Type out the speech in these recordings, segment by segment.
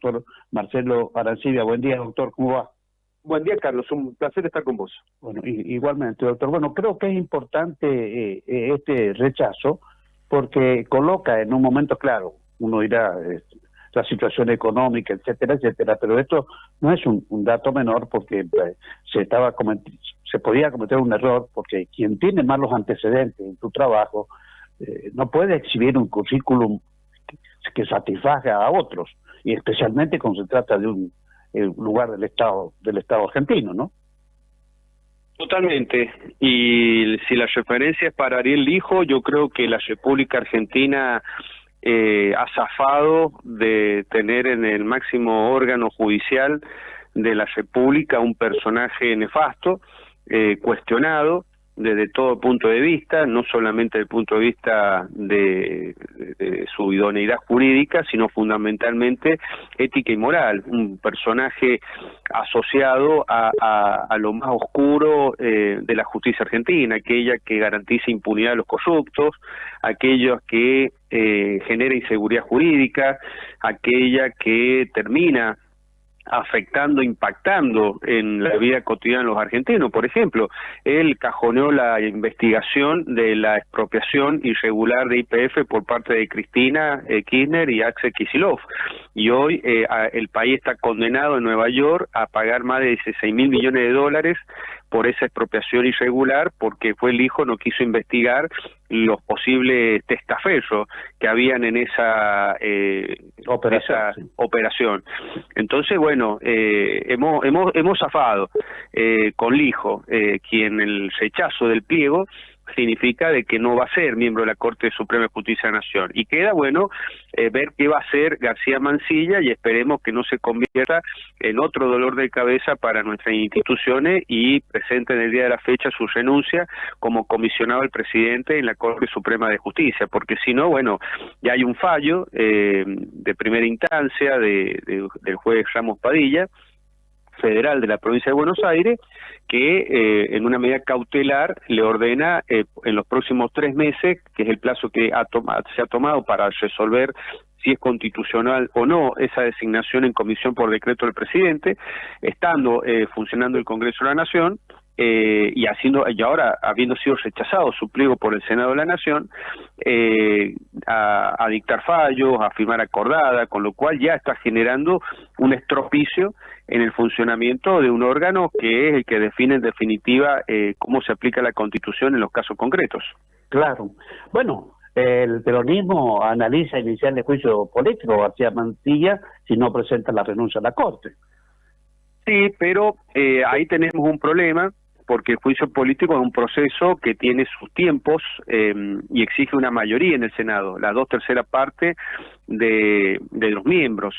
doctor Marcelo Arancibia. Buen día, doctor, ¿cómo va? Buen día, Carlos, un placer estar con vos. Bueno, igualmente, doctor. Bueno, creo que es importante este rechazo porque coloca en un momento claro, uno dirá la situación económica, etcétera, etcétera, pero esto no es un dato menor porque se podía cometer un error porque quien tiene malos antecedentes en su trabajo no puede exhibir un currículum que satisfaga a otros, y especialmente cuando se trata de un lugar del Estado argentino, ¿no? Totalmente, y si la referencia es para Ariel Lijo, yo creo que la República Argentina ha zafado de tener en el máximo órgano judicial de la República un personaje nefasto, cuestionado desde todo punto de vista, no solamente desde el punto de vista de su idoneidad jurídica, sino fundamentalmente ética y moral, un personaje asociado a lo más oscuro de la justicia argentina, aquella que garantiza impunidad a los corruptos, aquellos que genera inseguridad jurídica, aquella que termina afectando, impactando en la vida cotidiana de los argentinos. Por ejemplo, él cajoneó la investigación de la expropiación irregular de YPF por parte de Cristina Kirchner y Axel Kicillof, y hoy el país está condenado en Nueva York a pagar más de 16.000 millones de dólares por esa expropiación irregular, porque fue el hijo no quiso investigar los posibles testaferros que habían en esa operación. Entonces, bueno, hemos zafado con Lijo, quien el rechazo del pliego significa de que no va a ser miembro de la Corte Suprema de Justicia de la Nación, y queda bueno ver qué va a hacer García Mansilla, y esperemos que no se convierta en otro dolor de cabeza para nuestras instituciones y presente en el día de la fecha su renuncia como comisionado del presidente en la Corte Suprema de Justicia, porque si no, bueno, ya hay un fallo de primera instancia del juez Ramos Padilla, federal de la provincia de Buenos Aires, que en una medida cautelar le ordena en los próximos 3 meses, que es el plazo que se ha tomado para resolver si es constitucional o no esa designación en comisión por decreto del presidente, estando funcionando el Congreso de la Nación, y ahora habiendo sido rechazado su pliego por el Senado de la Nación, a dictar fallos, a firmar acordada, con lo cual ya está generando un estropicio en el funcionamiento de un órgano que es el que define en definitiva cómo se aplica la Constitución en los casos concretos. Claro. Bueno, el peronismo analiza iniciar el juicio político García Mansilla si no presenta la renuncia a la Corte. Sí, pero ahí tenemos un problema, porque el juicio político es un proceso que tiene sus tiempos y exige una mayoría en el Senado, las 2/3 partes de los miembros,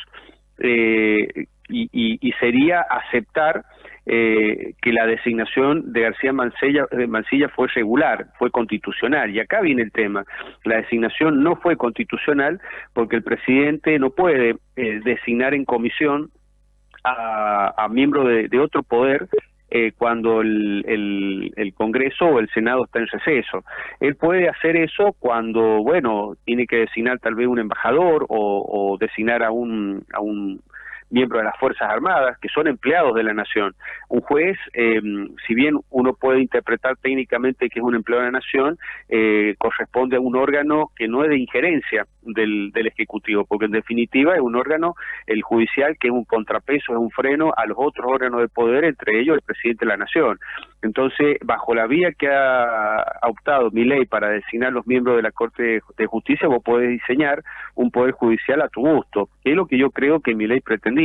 y sería aceptar que la designación de García Mansilla fue regular, fue constitucional, y acá viene el tema. La designación no fue constitucional porque el presidente no puede designar en comisión a miembro de otro poder cuando el Congreso o el Senado está en receso. Él puede hacer eso cuando, bueno, tiene que designar tal vez un embajador o designar a un miembros de las Fuerzas Armadas, que son empleados de la Nación. Un juez, si bien uno puede interpretar técnicamente que es un empleado de la Nación, corresponde a un órgano que no es de injerencia del Ejecutivo, porque en definitiva es un órgano, el judicial, que es un contrapeso, es un freno a los otros órganos de poder, entre ellos el presidente de la Nación. Entonces, bajo la vía que ha optado Milei para designar los miembros de la Corte de Justicia, vos podés diseñar un poder judicial a tu gusto, que es lo que yo creo que Milei pretendía,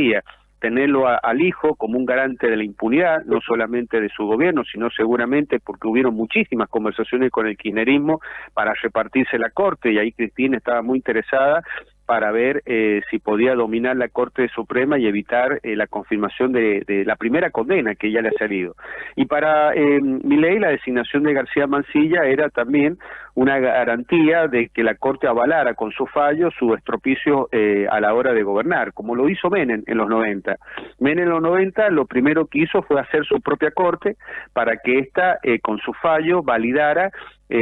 tenerlo al hijo como un garante de la impunidad, no solamente de su gobierno, sino seguramente porque hubieron muchísimas conversaciones con el kirchnerismo para repartirse la Corte, y ahí Cristina estaba muy interesada para ver si podía dominar la Corte Suprema y evitar la confirmación de la primera condena que ya le ha salido. Y para Milei, la designación de García Mansilla era también una garantía de que la Corte avalara con su fallo su estropicio a la hora de gobernar, como lo hizo Menem en los 90. Menem en los 90 lo primero que hizo fue hacer su propia Corte para que ésta con su fallo validara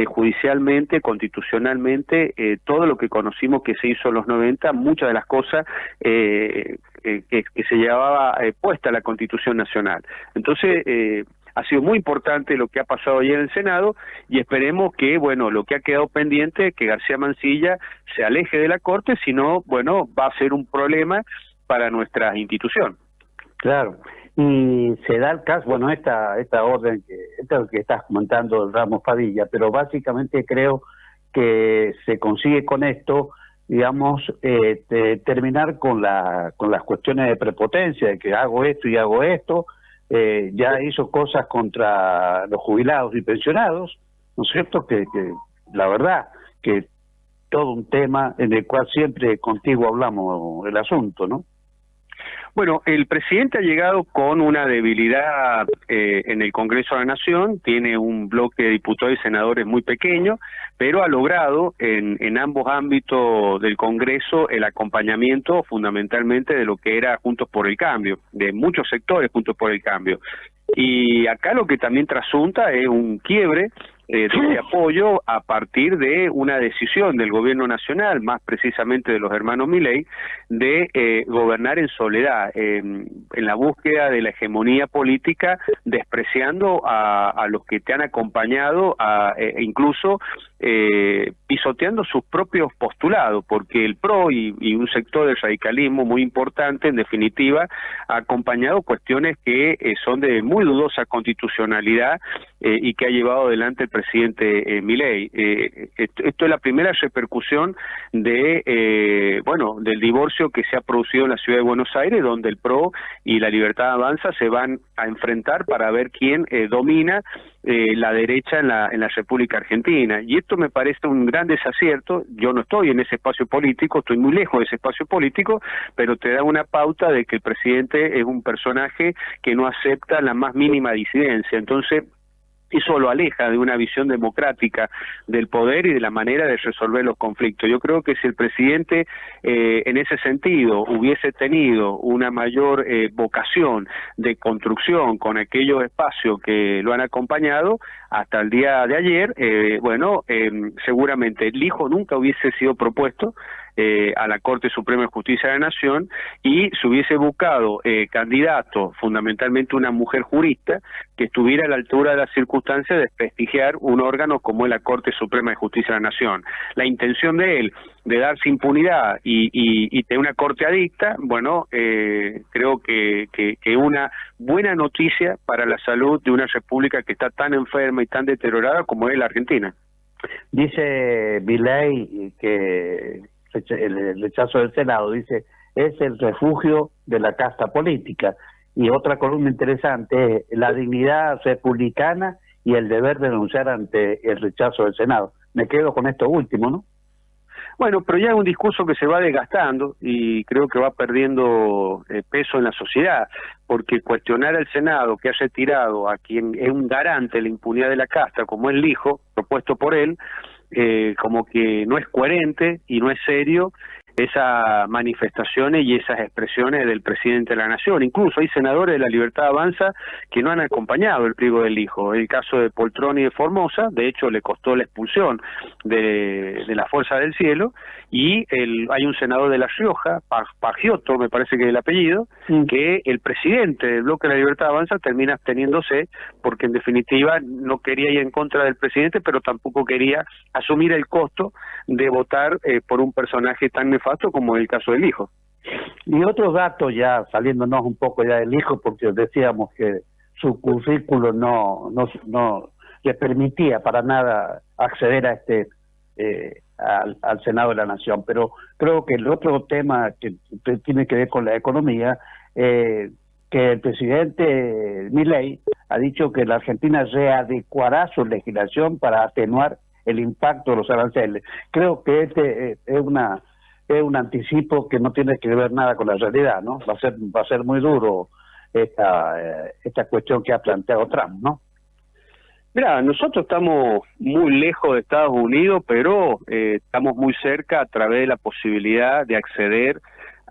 judicialmente, constitucionalmente, todo lo que conocimos que se hizo en los 90, muchas de las cosas que se llevaba puesta la Constitución Nacional. Entonces, ha sido muy importante lo que ha pasado ayer en el Senado y esperemos que, bueno, lo que ha quedado pendiente, que García Mansilla se aleje de la Corte, si no, bueno, va a ser un problema para nuestra institución. Claro, y se da el caso, bueno, esta orden, esta que estás comentando, Ramos Padilla, pero básicamente creo que se consigue con esto, digamos, terminar con las cuestiones de prepotencia, de que hago esto y hago esto. Ya hizo cosas contra los jubilados y pensionados, ¿no es cierto? Que la verdad, que todo un tema en el cual siempre contigo hablamos el asunto, ¿no? Bueno, el presidente ha llegado con una debilidad en el Congreso de la Nación, tiene un bloque de diputados y senadores muy pequeño, pero ha logrado en ambos ámbitos del Congreso el acompañamiento fundamentalmente de lo que era Juntos por el Cambio, de muchos sectores Juntos por el Cambio. Y acá lo que también trasunta es un quiebre de ese apoyo a partir de una decisión del gobierno nacional, más precisamente de los hermanos Milei, de gobernar en soledad, en la búsqueda de la hegemonía política, despreciando a los que te han acompañado, incluso pisoteando sus propios postulados, porque el PRO y un sector del radicalismo muy importante, en definitiva, ha acompañado cuestiones que son de muy dudosa constitucionalidad y que ha llevado adelante el presidente Milei. Esto es la primera repercusión de del divorcio que se ha producido en la ciudad de Buenos Aires, donde el PRO y la Libertad Avanza se van a enfrentar para ver quién domina la derecha en la República Argentina. Y esto me parece un gran desacierto. Yo no estoy en ese espacio político, estoy muy lejos de ese espacio político, pero te da una pauta de que el presidente es un personaje que no acepta la más mínima disidencia. Entonces, eso lo aleja de una visión democrática del poder y de la manera de resolver los conflictos. Yo creo que si el presidente en ese sentido hubiese tenido una mayor vocación de construcción con aquellos espacios que lo han acompañado hasta el día de ayer, seguramente el hijo nunca hubiese sido propuesto a la Corte Suprema de Justicia de la Nación y se hubiese buscado candidato, fundamentalmente una mujer jurista, que estuviera a la altura de las circunstancias de desprestigiar un órgano como es la Corte Suprema de Justicia de la Nación. La intención de él de darse impunidad y tener una corte adicta, creo que una buena noticia para la salud de una república que está tan enferma y tan deteriorada como es la Argentina. Dice Milei que el rechazo del Senado, dice, es el refugio de la casta política. Y otra columna interesante es la dignidad republicana y el deber de denunciar ante el rechazo del Senado. Me quedo con esto último, ¿no? Bueno, pero ya es un discurso que se va desgastando y creo que va perdiendo peso en la sociedad, porque cuestionar al Senado, que ha retirado a quien es un garante de la impunidad de la casta, como es el hijo propuesto por él, como que no es coherente y no es serio esas manifestaciones y esas expresiones del presidente de la Nación. Incluso hay senadores de la Libertad Avanza que no han acompañado el pliego del hijo. El caso de Poltroni de Formosa, de hecho le costó la expulsión de la Fuerza del Cielo, y hay un senador de La Rioja, Pagiotto me parece que es el apellido, que el presidente del bloque de la Libertad Avanza termina absteniéndose porque en definitiva no quería ir en contra del presidente, pero tampoco quería asumir el costo de votar por un personaje tan nefasto como el caso del hijo. Y otros datos, ya saliéndonos un poco ya del hijo, porque decíamos que su currículo no le permitía para nada acceder a al Senado de la Nación, pero creo que el otro tema que tiene que ver con la economía, que el presidente Milei ha dicho que la Argentina readecuará su legislación para atenuar el impacto de los aranceles. Creo que es un anticipo que no tiene que ver nada con la realidad, ¿no? Va a ser muy duro esta cuestión que ha planteado Trump, ¿no? Mira, nosotros estamos muy lejos de Estados Unidos, pero estamos muy cerca a través de la posibilidad de acceder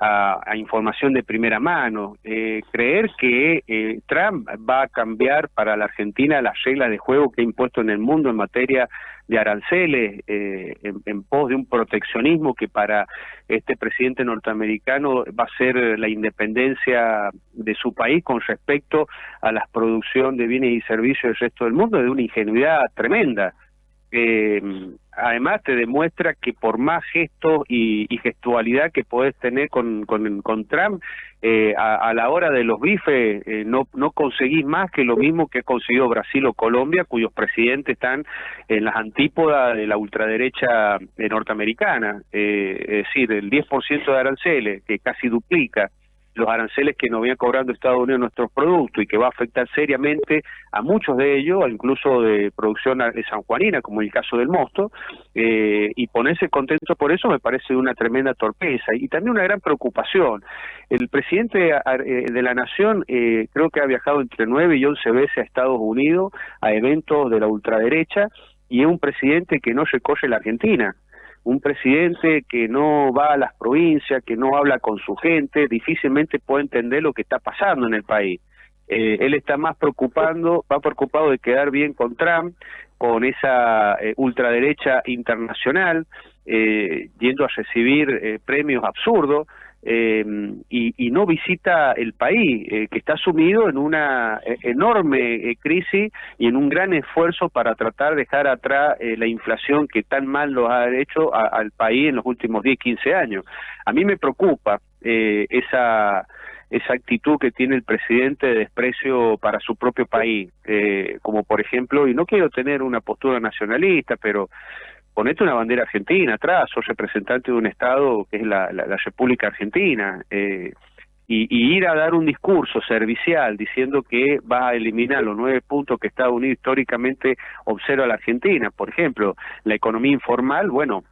a información de primera mano. Creer que Trump va a cambiar para la Argentina las reglas de juego que ha impuesto en el mundo en materia de aranceles, en pos de un proteccionismo que para este presidente norteamericano va a ser la independencia de su país con respecto a la producción de bienes y servicios del resto del mundo, es de una ingenuidad tremenda. Además te demuestra que por más gestos y gestualidad que podés tener con Trump, a la hora de los bifes no conseguís más que lo mismo que ha conseguido Brasil o Colombia, cuyos presidentes están en las antípodas de la ultraderecha norteamericana, es decir, el 10% de aranceles, que casi duplica los aranceles que nos viene cobrando Estados Unidos a nuestros productos y que va a afectar seriamente a muchos de ellos, incluso de producción sanjuanina, como el caso del mosto, y ponerse contento por eso me parece una tremenda torpeza y también una gran preocupación. El presidente de la Nación creo que ha viajado entre 9 y 11 veces a Estados Unidos a eventos de la ultraderecha y es un presidente que no recorre la Argentina. Un presidente que no va a las provincias, que no habla con su gente, difícilmente puede entender lo que está pasando en el país. Él está más preocupado de quedar bien con Trump, con esa ultraderecha internacional, yendo a recibir premios absurdos, y no visita el país, que está sumido en una enorme crisis y en un gran esfuerzo para tratar de dejar atrás la inflación que tan mal lo ha hecho al país en los últimos 10, 15 años. A mí me preocupa esa actitud que tiene el presidente de desprecio para su propio país, como por ejemplo, y no quiero tener una postura nacionalista, pero ponete una bandera argentina atrás, sos representante de un Estado que es la República Argentina, y ir a dar un discurso servicial diciendo que va a eliminar los 9 puntos que Estados Unidos históricamente observa a la Argentina, por ejemplo, la economía informal, bueno,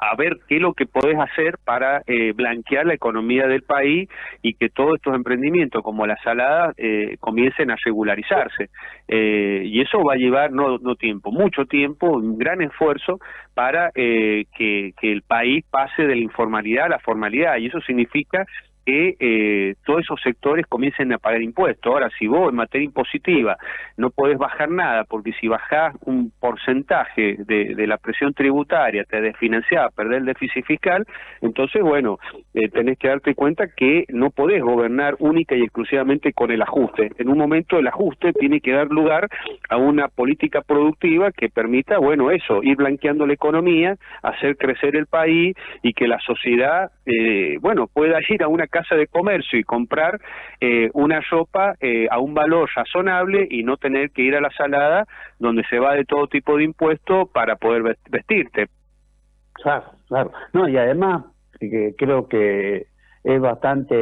a ver qué es lo que podés hacer para blanquear la economía del país y que todos estos emprendimientos como la salada comiencen a regularizarse. Y eso va a llevar no tiempo, mucho tiempo, un gran esfuerzo para que el país pase de la informalidad a la formalidad, y eso significa que todos esos sectores comiencen a pagar impuestos. Ahora, si vos en materia impositiva no podés bajar nada, porque si bajás un porcentaje de la presión tributaria, te desfinanciás, perdés el déficit fiscal, entonces, bueno, tenés que darte cuenta que no podés gobernar única y exclusivamente con el ajuste. En un momento el ajuste tiene que dar lugar a una política productiva que permita, bueno, eso, ir blanqueando la economía, hacer crecer el país y que la sociedad, bueno, pueda ir a una casa de comercio y comprar una ropa a un valor razonable y no tener que ir a la salada donde se va de todo tipo de impuestos para poder vestirte. Claro, claro. No, y además creo que es bastante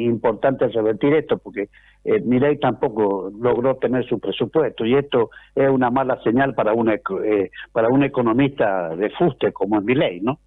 importante revertir esto, porque Milei tampoco logró tener su presupuesto, y esto es una mala señal para un economista de fuste como es Milei, ¿no?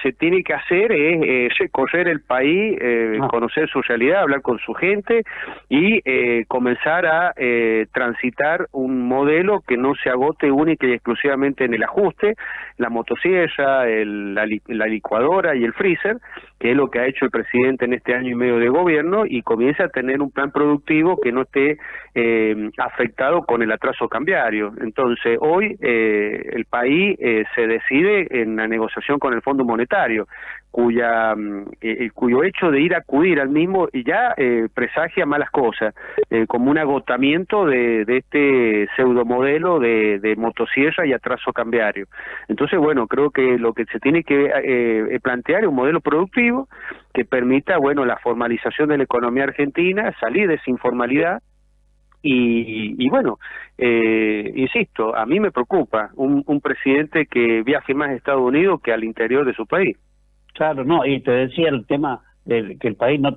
Se tiene que hacer es recorrer el país, conocer su realidad, hablar con su gente y comenzar a transitar un modelo que no se agote única y exclusivamente en el ajuste, la motosierra, la licuadora y el freezer, que es lo que ha hecho el presidente en este año y medio de gobierno, y comience a tener un plan productivo que no esté afectado con el atraso cambiario. Entonces, hoy el país se decide en la negociación con el Fondo Monetario, cuyo hecho de ir a acudir al mismo ya presagia malas cosas, como un agotamiento de este pseudomodelo de motosierra y atraso cambiario. Entonces, bueno, creo que lo que se tiene que plantear es un modelo productivo que permita, bueno, la formalización de la economía argentina, salir de esa informalidad. Y bueno, insisto, a mí me preocupa un presidente que viaje más a Estados Unidos que al interior de su país. Claro, no, y te decía el tema de que el país no,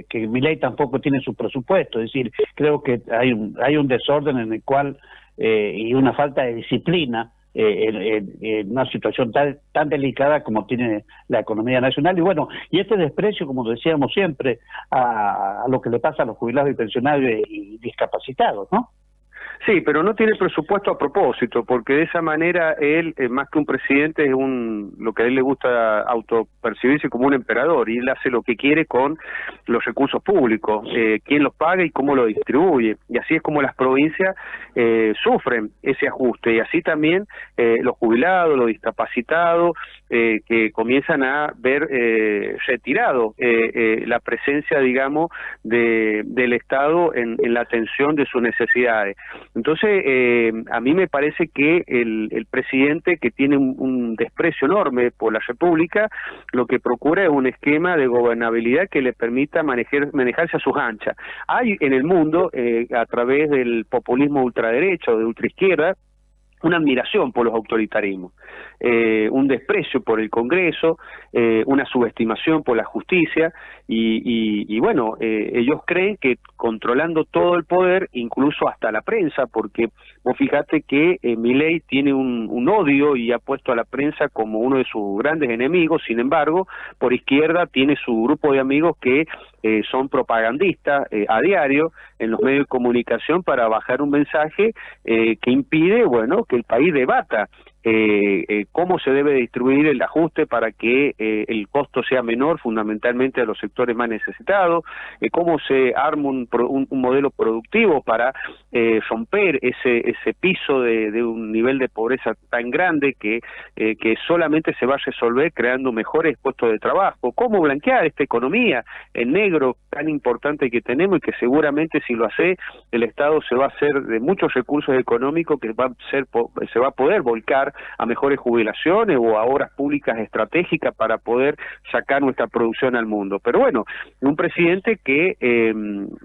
que Milei tampoco tiene su presupuesto, es decir, creo que hay un desorden en el cual y una falta de disciplina en una situación tan delicada como tiene la economía nacional. Y bueno, y este desprecio, como decíamos siempre, a lo que le pasa a los jubilados y pensionados y discapacitados, ¿no? Sí, pero no tiene presupuesto a propósito, porque de esa manera él, más que un presidente, es lo que a él le gusta autopercibirse como un emperador, y él hace lo que quiere con los recursos públicos, quién los paga y cómo lo distribuye, y así es como las provincias sufren ese ajuste, y así también los jubilados, los discapacitados, que comienzan a ver retirado la presencia, digamos, del Estado en la atención de sus necesidades. Entonces, a mí me parece que el presidente, que tiene un desprecio enorme por la República, lo que procura es un esquema de gobernabilidad que le permita manejarse a sus anchas. Hay en el mundo, a través del populismo ultraderecha o de ultraizquierda, una admiración por los autoritarismos, un desprecio por el Congreso, una subestimación por la justicia, y bueno, ellos creen que controlando todo el poder, incluso hasta la prensa, porque vos fíjate que Milei tiene un odio y ha puesto a la prensa como uno de sus grandes enemigos. Sin embargo, por izquierda tiene su grupo de amigos que son propagandistas a diario en los medios de comunicación para bajar un mensaje que impide, bueno, que el país debata cómo se debe distribuir el ajuste para que el costo sea menor, fundamentalmente a los sectores más necesitados, cómo se arma un modelo productivo para romper ese piso de un nivel de pobreza tan grande que solamente se va a resolver creando mejores puestos de trabajo, cómo blanquear esta economía en negro tan importante que tenemos, y que seguramente si lo hace el Estado se va a hacer de muchos recursos económicos que se va a poder volcar a mejores jubilaciones o a obras públicas estratégicas para poder sacar nuestra producción al mundo. Pero bueno, un presidente que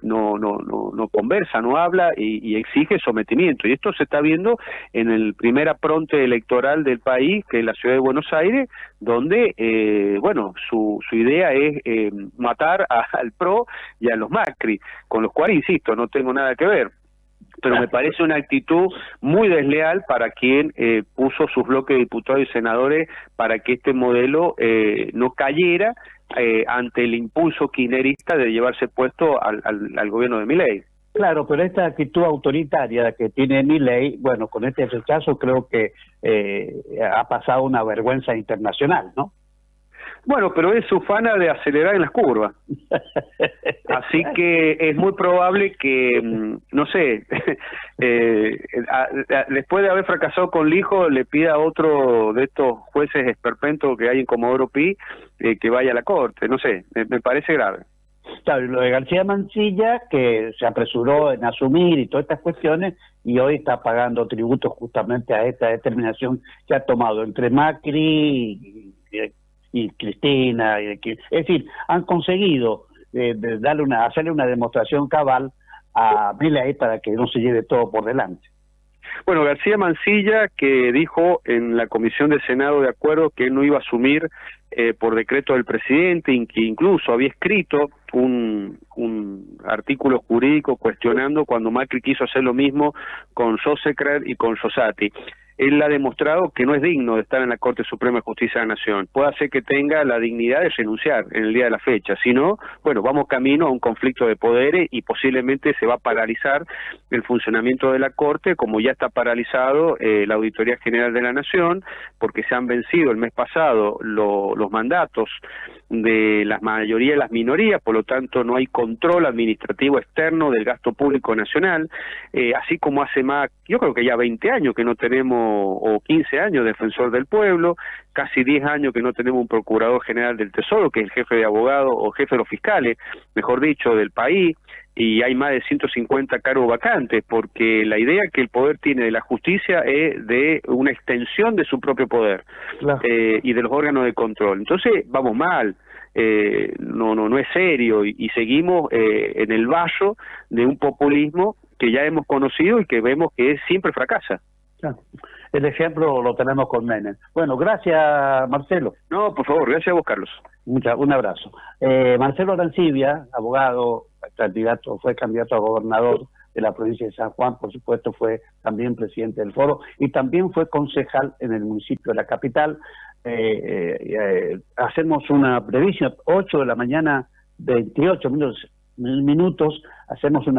no conversa, no habla y exige sometimiento, y esto se está viendo en el primer apronte electoral del país, que es la ciudad de Buenos Aires, donde bueno, su idea es matar al PRO y a los Macri, con los cuales, insisto, no tengo nada que ver, pero me parece una actitud muy desleal para quien puso sus bloques de diputados y senadores para que este modelo no cayera ante el impulso kirchnerista de llevarse puesto al gobierno de Milei. Claro, pero esta actitud autoritaria que tiene Milei, bueno, con este rechazo creo que ha pasado una vergüenza internacional, ¿no? Bueno, pero es su fana de acelerar en las curvas. Así que es muy probable que, no sé, después de haber fracasado con Lijo, le pida a otro de estos jueces esperpentos que hay en Comodoro Pi que vaya a la corte. No sé, me parece grave. Claro, y lo de García Mansilla, que se apresuró en asumir y todas estas cuestiones, y hoy está pagando tributo justamente a esta determinación que ha tomado entre Macri y Cristina, es decir, han conseguido hacerle una demostración cabal a Milei para que no se lleve todo por delante. Bueno, García Mansilla, que dijo en la Comisión de Senado de Acuerdo que él no iba a asumir por decreto del presidente, y que incluso había escrito un artículo jurídico cuestionando cuando Macri quiso hacer lo mismo con Sosecret y con Rosati. Él ha demostrado que no es digno de estar en la Corte Suprema de Justicia de la Nación. Puede ser que tenga la dignidad de renunciar en el día de la fecha. Si no, bueno, vamos camino a un conflicto de poderes y posiblemente se va a paralizar el funcionamiento de la Corte, como ya está paralizado la Auditoría General de la Nación, porque se han vencido el mes pasado los mandatos de la mayoría de las minorías, por lo tanto no hay control administrativo externo del gasto público nacional, así como hace más, yo creo que ya 20 años que no tenemos, o 15 años, defensor del pueblo, casi 10 años que no tenemos un procurador general del Tesoro, que es el jefe de abogados, o jefe de los fiscales, mejor dicho, del país, y hay más de 150 cargos vacantes, porque la idea que el poder tiene de la justicia es de una extensión de su propio poder, claro. Y de los órganos de control. Entonces vamos mal, no es serio, y seguimos en el vaso de un populismo que ya hemos conocido y que vemos que siempre fracasa. Claro. El ejemplo lo tenemos con Menem. Bueno, gracias, Marcelo. No, por favor, gracias a vos, Carlos. Un abrazo. Marcelo Arancibia, abogado, fue candidato a gobernador de la provincia de San Juan, por supuesto fue también presidente del foro y también fue concejal en el municipio de la capital. Hacemos una previsión, 8 de la mañana, 28 minutos, hacemos una